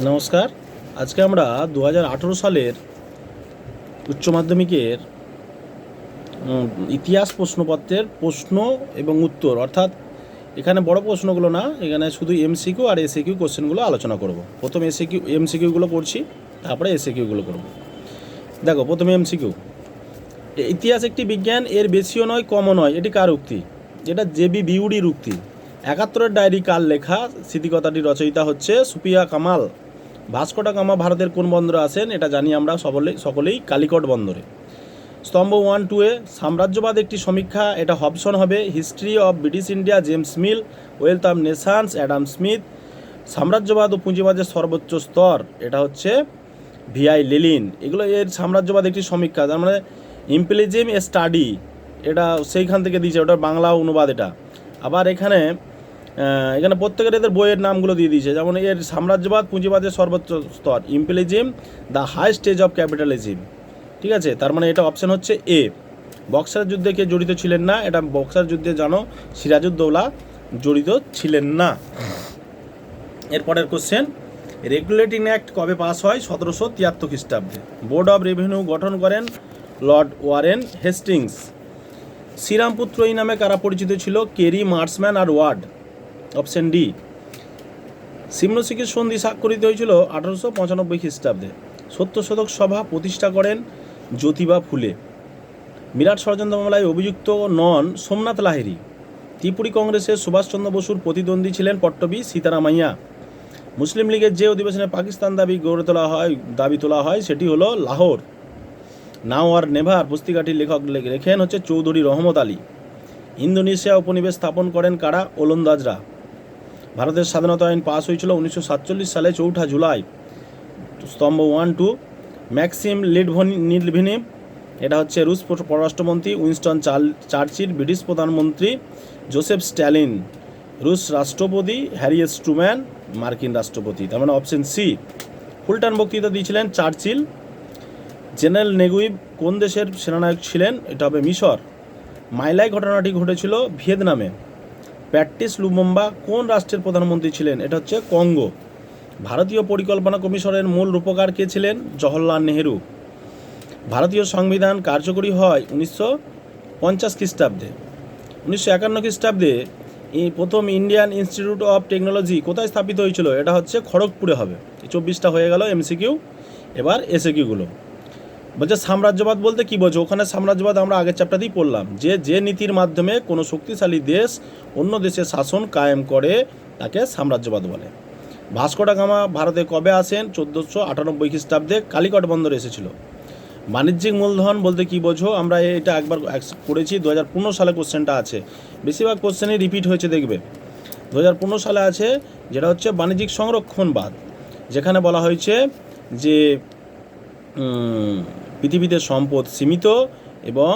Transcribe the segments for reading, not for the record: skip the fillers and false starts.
নমস্কার। আজকে আমরা 2018 সালের উচ্চ মাধ্যমিকের ইতিহাস প্রশ্নপত্রের প্রশ্ন এবং উত্তর, অর্থাৎ এখানে বড় প্রশ্নগুলো না, এখানে শুধু এমসিকিউ আর এসএকিউ কোশ্চেনগুলো আলোচনা করব। প্রথম এমসিকিউগুলো করছি, তারপরে এসএকিউগুলো করব। দেখো, প্রথমে এমসিকিউ। ইতিহাস একটি বিজ্ঞান, এর বেশিও নয় কমও নয়, এটি কার উক্তি? এটা জেবি বিউডির উক্তি। 71-এর ডায়েরি কার লেখা? স্মৃতিকথাটি রচয়িতা হচ্ছে Sufia Kamal. Vasco da Gama ভারতের কোন বন্দরে আসেন? এটা জানি আমরা সকলেই কালিকট বন্দরে। স্তম্ভ 1-2-এ সাম্রাজ্যবাদ একটি সমীক্ষা, এটা হবসন হবে। History of British India James Mill. Wealth of nations Adam Smith. সাম্রাজ্যবাদ ও পুঁজিবাদের সর্বোচ্চ স্তর, এটা হচ্ছে ভিআই লেলিন। এগুলো এর সাম্রাজ্যবাদ একটি সমীক্ষা, তার মানে ইম্পেরিয়ালিজম এ স্টাডি, এটা সেইখান থেকে দিয়েছে, ওটার বাংলা অনুবাদ এটা। আবার এখানে প্রত্যেকের এদের বইয়ের নামগুলো দিয়ে দিয়েছে, যেমন এর সাম্রাজ্যবাদ পুঁজিবাদের সর্বোচ্চ স্তর, imperialism the high stage of capitalism. ঠিক আছে, তার মানে এটা অপশান হচ্ছে এ। বক্সার যুদ্ধে কে জড়িত ছিলেন না? এটা বক্সার যুদ্ধে জানো সিরাজউদ্দৌলা জড়িত ছিলেন না। এরপরের কোশ্চেন, রেগুলেটিং অ্যাক্ট কবে পাস হয়? 1773 খ্রিস্টাব্দে। বোর্ড অফ রেভিনিউ গঠন করেন লর্ড ওয়ারেন হেস্টিংস। শ্রীরামপুত্র এই নামে কারা পরিচিত ছিল? কেরি, মার্সম্যান আর ওয়ার্ড। Option D. সিমনোসিকির সন্ধি স্বাক্ষরিত হয়েছিল 1895 খ্রিস্টাব্দে। সত্যশোধক সভা প্রতিষ্ঠা করেন জ্যোতিবা ফুলে। বিরাট ষড়যন্ত্র মামলায় অভিযুক্ত নন সোমনাথ লাহিড়ী। ত্রিপুরী কংগ্রেসের সুভাষচন্দ্র বসুর প্রতিদ্বন্দ্বী ছিলেন পট্টবী সীতারামাইয়া। মুসলিম লীগের যে অধিবেশনে পাকিস্তান দাবি তোলা হয় সেটি হলো লাহোর। নাও আর নেভার পুস্তিকাটির লেখক লেখেন হচ্ছে চৌধুরী রহমত আলী। ইন্দোনেশিয়া উপনিবেশ স্থাপন করেন কারা? ওলন্দাজরা। ভারতের স্বাধীনতা আইন পাস হয়েছিল 1947 সালে 4 জুলাই। স্তম্ভ 1-2, ম্যাক্সিম লিডভিনিভ, এটা হচ্ছে রুশ পররাষ্ট্রমন্ত্রী। উইনস্টন চার্চিল ব্রিটিশ প্রধানমন্ত্রী। জোসেফ স্ট্যালিন রুশ রাষ্ট্রপতি। হ্যারি এস ট্রুম্যান মার্কিন রাষ্ট্রপতি। তার মানে অপশন সি। ফুলটন বক্তৃতা দিয়েছিলেন চার্চিল। জেনারেল নেগুইভ কোন দেশের সেনানায়ক ছিলেন? এটা হবে মিশর। মাইলাই ঘটনাটি ঘটেছিল ভিয়েতনামে। প্যাট্রিস লুমুম্বা কোন রাষ্ট্রের প্রধানমন্ত্রী ছিলেন? এটা হচ্ছে কঙ্গো। ভারতীয় পরিকল্পনা কমিশনের মূল রূপকার কে ছিলেন? জওহরলাল নেহেরু। ভারতীয় সংবিধান কার্যকরী হয় 1950 খ্রিস্টাব্দে। 1951 খ্রিস্টাব্দে প্রথম ইন্ডিয়ান ইনস্টিটিউট অফ টেকনোলজি কোথায় স্থাপিত হয়েছিল? এটা হচ্ছে খড়গপুরে হবে। 24টা হয়ে গেল এমসিকিউ। এবার এসএকিউগুলো। বলছে সাম্রাজ্যবাদ বলতে কী বোঝো? ওখানে সাম্রাজ্যবাদ আমরা আগের চ্যাপ্টারতেই পড়লাম, যে নীতির মাধ্যমে কোনো শক্তিশালী দেশ অন্য দেশের শাসন কায়েম করে তাকে সাম্রাজ্যবাদ বলে। ভাস্কো ডা গামা ভারতে কবে আসেন? 1498 খ্রিস্টাব্দে কালিকট বন্দরে এসেছিল। বাণিজ্যিক মূলধন বলতে কী বোঝো? আমরা এটা একবার করেছি, 2015 সালে কোশ্চেনটা আছে। বেশিরভাগ কোশ্চেনই রিপিট হয়েছে, দেখবে 2015 সালে আছে, যেটা হচ্ছে বাণিজ্যিক সংরক্ষণবাদ, যেখানে বলা হয়েছে যে পৃথিবীতে সম্পদ সীমিত এবং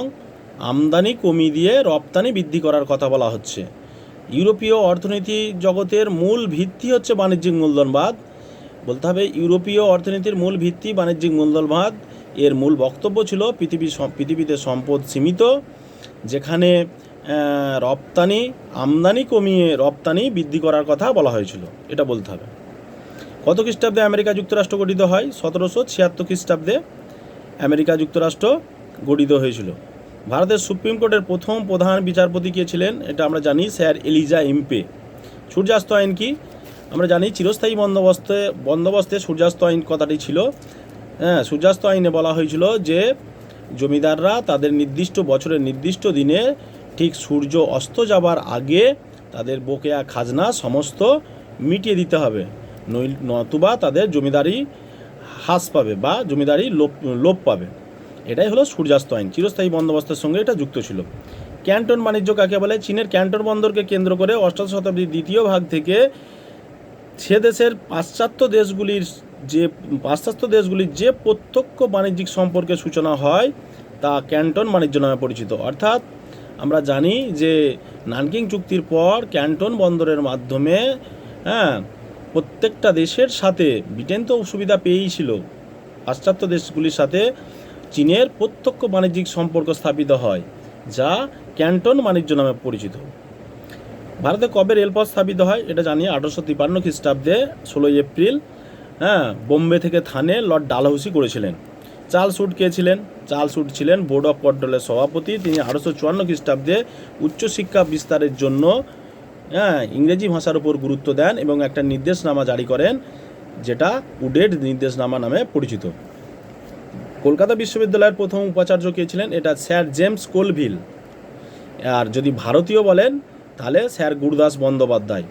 আমদানি কমিয়ে দিয়ে রপ্তানি বৃদ্ধি করার কথা বলা হচ্ছে। ইউরোপীয় অর্থনীতি জগতের মূল ভিত্তি হচ্ছে বাণিজ্যিক মূলধনবাদ। বলতে হবে ইউরোপীয় অর্থনীতির মূল ভিত্তি বাণিজ্যিক মূলধনবাদ। এর মূল বক্তব্য ছিল পৃথিবীতে সম্পদ সীমিত, যেখানে আমদানি কমিয়ে রপ্তানি বৃদ্ধি করার কথা বলা হয়েছিল, এটা বলতে হবে। কত খ্রিস্টাব্দে আমেরিকা যুক্তরাষ্ট্র গঠিত হয়? 1776 খ্রিস্টাব্দে আমেরিকা যুক্তরাষ্ট্র গঠিত হয়েছিল। ভারতের সুপ্রিম কোর্টের প্রথম প্রধান বিচারপতি কে ছিলেন? এটা আমরা জানি, স্যার এলিজা এমপে। সূর্যাস্ত আইন কি? আমরা জানি চিরস্থায়ী বন্দোবস্তে সূর্যাস্ত আইন কথাটি ছিল। সূর্যাস্ত আইনে বলা হয়েছিল যে জমিদাররা তাদের নির্দিষ্ট বছরের নির্দিষ্ট দিনে ঠিক সূর্য অস্ত যাবার আগে তাদের বকেয়া খাজনা সমস্ত মিটিয়ে দিতে হবে, নতুবা তাদের জমিদারি হ্রাস পাবে বা জমিদারি লোপ পাবে। এটাই হলো সূর্যাস্ত আইন। চিরস্থায়ী বন্দোবস্তের সঙ্গে এটা যুক্ত ছিল। ক্যান্টন বাণিজ্য কাকে বলে? চীনের ক্যান্টন বন্দরকে কেন্দ্র করে 8শ শতাব্দীর দ্বিতীয় ভাগ থেকে সে দেশের পাশ্চাত্য দেশগুলির যে প্রত্যক্ষ বাণিজ্যিক সম্পর্কের সূচনা হয় তা ক্যান্টন বাণিজ্য নামে পরিচিত। অর্থাৎ আমরা জানি যে নানকিং চুক্তির পর ক্যান্টন বন্দরের মাধ্যমে প্রত্যেকটা দেশের সাথে, ব্রিটেন তো সুবিধা পেয়েই ছিল, পাশ্চাত্য দেশগুলির সাথে চীনের প্রত্যক্ষ বাণিজ্যিক সম্পর্ক স্থাপিত হয়, যা ক্যান্টন বাণিজ্য নামে পরিচিত। ভারতে কবে রেলপথ স্থাপিত হয়? এটা জানি 1853 খ্রিস্টাব্দে 16 এপ্রিল। হ্যাঁ, বোম্বে থেকে থানে লর্ড ডালহৌসি করেছিলেন। চার্লস উড কে ছিলেন? চার্লস উড ছিলেন বোর্ড অফ কন্ট্রোলের সভাপতি। তিনি 1854 খ্রিস্টাব্দে উচ্চশিক্ষা বিস্তারের জন্য ইংরেজি ভাষার উপর গুরুত্ব দেন এবং একটা নির্দেশনামা জারি করেন, যেটা উডের নির্দেশনামা নামে পরিচিত। কলকাতা বিশ্ববিদ্যালয়ের প্রথম উপাচার্য কে ছিলেন? এটা স্যার জেমস কোলভিল। আর যদি ভারতীয় বলেন তাহলে স্যার গুরুদাস বন্দ্যোপাধ্যায়।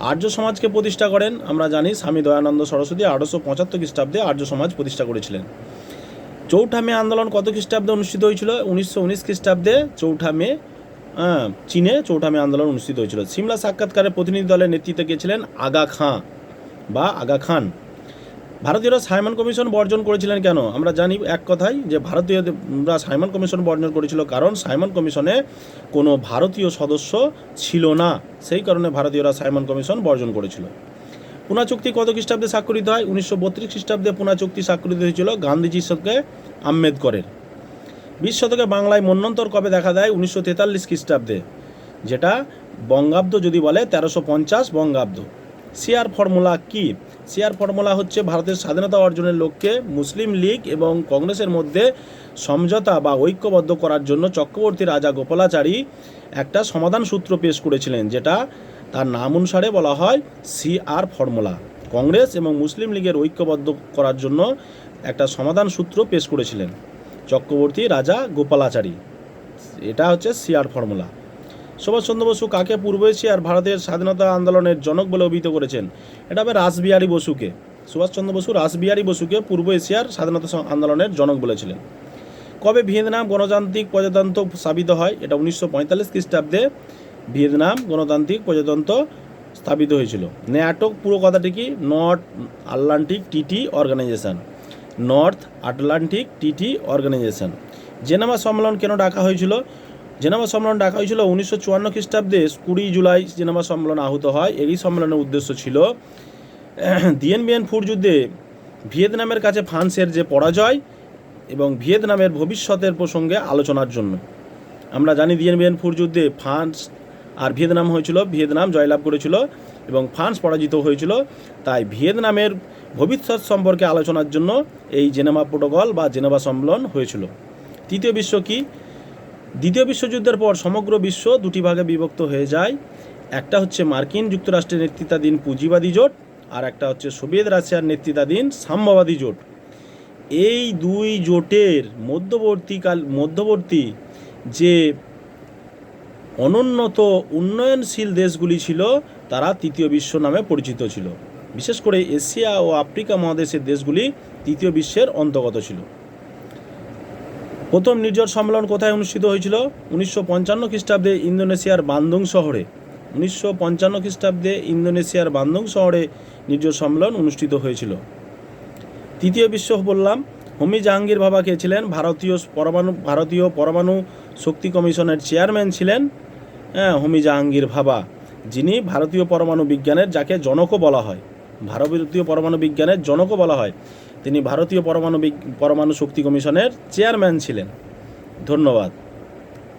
আর্য সমাজকে প্রতিষ্ঠা করেন আমরা জানি স্বামী দয়ানন্দ সরস্বতী 1875 খ্রিস্টাব্দে আর্য সমাজ প্রতিষ্ঠা করেছিলেন। চৌঠা মে আন্দোলন কত খ্রিস্টাব্দে অনুষ্ঠিত হয়েছিল? 1919 খ্রিস্টাব্দে চৌঠা মে চীনে চৌঠা মে আন্দোলন অনুষ্ঠিত হয়েছিল। সিমলা সাক্ষাৎকারের প্রতিনিধি দলের নেতৃত্বে গিয়েছিলেন আগা খাঁ বা আগা খান। ভারতীয়রা সাইমন কমিশন বর্জন করেছিলেন কেন? আমরা জানি এক কথাই যে ভারতীয়রা সাইমন কমিশন বর্জন করেছিল কারণ সাইমন কমিশনে কোনো ভারতীয় সদস্য ছিল না, সেই কারণে ভারতীয়রা সাইমন কমিশন বর্জন করেছিল। পুনা চুক্তি কত খ্রিস্টাব্দে স্বাক্ষরিত হয়? 1932 খ্রিস্টাব্দে পুনা চুক্তি স্বাক্ষরিত হয়েছিল গান্ধীজির সঙ্গে আম্বেদকরের। 20 শতকে বাংলায় মন্বন্তর কবে দেখা দেয়? 1943 খ্রিস্টাব্দে, যেটা বঙ্গাব্দ যদি বলে 1350 বঙ্গাব্দ। সিআর ফর্মুলা কি? সিআর ফর্মুলা হচ্ছে ভারতের স্বাধীনতা অর্জনের লক্ষ্যে মুসলিম লীগ এবং কংগ্রেসের মধ্যে সমঝোতা বা ঐক্যবদ্ধ করার জন্য চক্রবর্তী রাজা গোপালাচারী একটা সমাধান সূত্র পেশ করেছিলেন, যেটা তার নাম অনুসারে বলা হয় সিআর ফর্মুলা। কংগ্রেস এবং মুসলিম লীগের ঐক্যবদ্ধ করার জন্য একটা সমাধান সূত্র পেশ করেছিলেন চক্রবর্তী রাজা গোপালাচারী, এটা হচ্ছে সিআর ফর্মুলা। সুভাষচন্দ্র বসু কাকে পূর্ব এশিয়ার ভারতের স্বাধীনতা আন্দোলনের জনক বলে অভিহিত করেছেন? এটা হবে রাসবিহারী বসুকে। সুভাষচন্দ্র বসু রাসবিহারী বসুকে পূর্ব এশিয়ার স্বাধীনতা আন্দোলনের জনক বলেছিলেন। কবে ভিয়েতনাম গণতান্ত্রিক প্রজাতন্ত্র স্থাপিত হয়? এটা 1945 খ্রিস্টাব্দে ভিয়েতনাম গণতান্ত্রিক প্রজাতন্ত্র স্থাপিত হয়েছিল। ন্যাটো পুরো কথাটি কি? North Atlantic treaty organization. North Atlantic treaty organization. Geneva সম্মেলন কেন ডাকা হয়েছিল? জেনেভা সম্মেলন ডাকা হয়েছিল 1954 খ্রিস্টাব্দে 20 জুলাই জেনেভা সম্মেলন আহুত হয়। এই সম্মেলনের উদ্দেশ্য ছিল দিয়েন বিয়েন ফুর যুদ্ধে ভিয়েতনামের কাছে ফ্রান্সের যে পরাজয় এবং ভিয়েতনামের ভবিষ্যতের প্রসঙ্গে আলোচনার জন্য। আমরা জানি দিয়েন বিয়েন ফুর যুদ্ধে ফ্রান্স আর ভিয়েতনাম হয়েছিল, ভিয়েতনাম জয়লাভ করেছিল এবং ফ্রান্স পরাজিত হয়েছিল। তাই ভিয়েতনামের ভবিষ্যৎ সম্পর্কে আলোচনার জন্য এই জেনেভা প্রোটোকল বা জেনেভা সম্মেলন হয়েছিল। তৃতীয় বিশ্ব কি? দ্বিতীয় বিশ্বযুদ্ধের পর সমগ্র বিশ্ব দুটি ভাগে বিভক্ত হয়ে যায়। একটা হচ্ছে মার্কিন যুক্তরাষ্ট্রের নেতৃত্বাধীন পুঁজিবাদী জোট, আর একটা হচ্ছে সোভিয়েত রাশিয়ার নেতৃত্বাধীন সাম্যবাদী জোট। এই দুই জোটের মধ্যবর্তী যে অনুন্নত উন্নয়নশীল দেশগুলি ছিল তারা তৃতীয় বিশ্ব নামে পরিচিত ছিল। বিশেষ করে এশিয়া ও আফ্রিকা মহাদেশের দেশগুলি তৃতীয় বিশ্বের অন্তর্গত ছিল। প্রথম নির্জর সম্মেলন কোথায় অনুষ্ঠিত হয়েছিল? 1955 খ্রিস্টাব্দে ইন্দোনেশিয়ার বান্দুং শহরে। 1955 খ্রিস্টাব্দে ইন্দোনেশিয়ার বান্দুং শহরে নির্জর সম্মেলন অনুষ্ঠিত হয়েছিল। তৃতীয় বিশ্ব বললাম। হোমি জাহাঙ্গীর ভাবা কে ছিলেন? ভারতীয় পরমাণু শক্তি কমিশনের চেয়ারম্যান ছিলেন হোমি জাহাঙ্গীর ভাবা, যিনি ভারতীয় পরমাণু বিজ্ঞানের যাকে জনকও বলা হয়, ভারতীয় পরমাণু বিজ্ঞানের জনকও বলা হয়, তিনি ভারতীয় পরমাণু শক্তি কমিশনের চেয়ারম্যান ছিলেন। ধন্যবাদ।